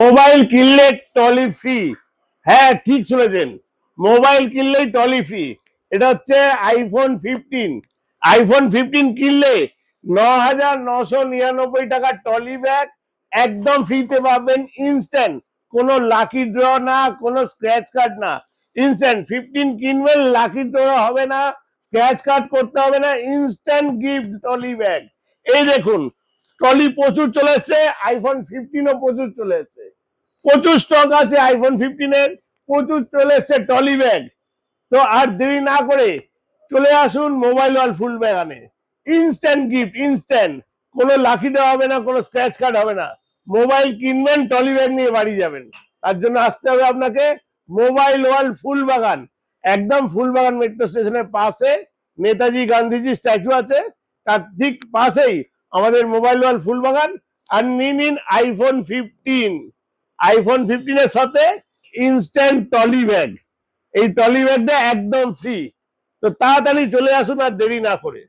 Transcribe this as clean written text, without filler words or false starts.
Mobile কিনলে trolley free. হ্যাঁ, ঠিক শুনেছেন, মোবাইল কিনলেই টলি ফ্রি। এটা হচ্ছে iPhone 15। iPhone 15 কিনলে 9,999 টাকা টলি ব্যাগ একদম ফ্রিতে পাবেন, ইনস্ট্যান্ট। কোনো লাকি ড্র না, কোনো স্ক্র্যাচ কার্ড না, ইনস্ট্যান্ট। 15 কিনবেন, লাকি ড্র হবে না, স্ক্র্যাচ কার্ড করতে হবে না, ইনস্ট্যান্ট গিফট টলি ব্যাগ। এই দেখুন, ট্রলি প্রচুর চলে এসছে, iPhone 15ও প্রচুর চলে এসছে, প্রচুর স্টক আছে iPhone 15-এর, প্রচুর চলে এসছে ট্রলি ব্যাগ। তো আর দেরি না করে চলে আসুন মোবাইল ওয়ার্ল্ড ফুল বাগানে। Instant gift, instant. কোনো লাকি দেওয়া হবে না, কোনো স্ক্র্যাচ কার্ড হবে না। মোবাইল কিনবেন, ট্রলি ব্যাগ নিয়ে বাড়ি যাবেন। তার জন্য আসতে হবে আপনাকে মোবাইল ওয়ার্ল্ড ফুল বাগান। একদম ফুলবাগান মেট্রো স্টেশনের পাশে নেতাজি গান্ধীজি স্ট্যাচু আছে, তার ঠিক পাশেই আমাদের মোবাইল ওয়ার্ল্ড ফুল বাগান। আর নিন নিন iPhone 15 এর সাথে ইনস্ট্যান্ট ট্রলি ব্যাগ। এই ট্রলি ব্যাগটা একদম ফ্রি। তো তাড়াতাড়ি চলে আসুন আর দেরি না করে।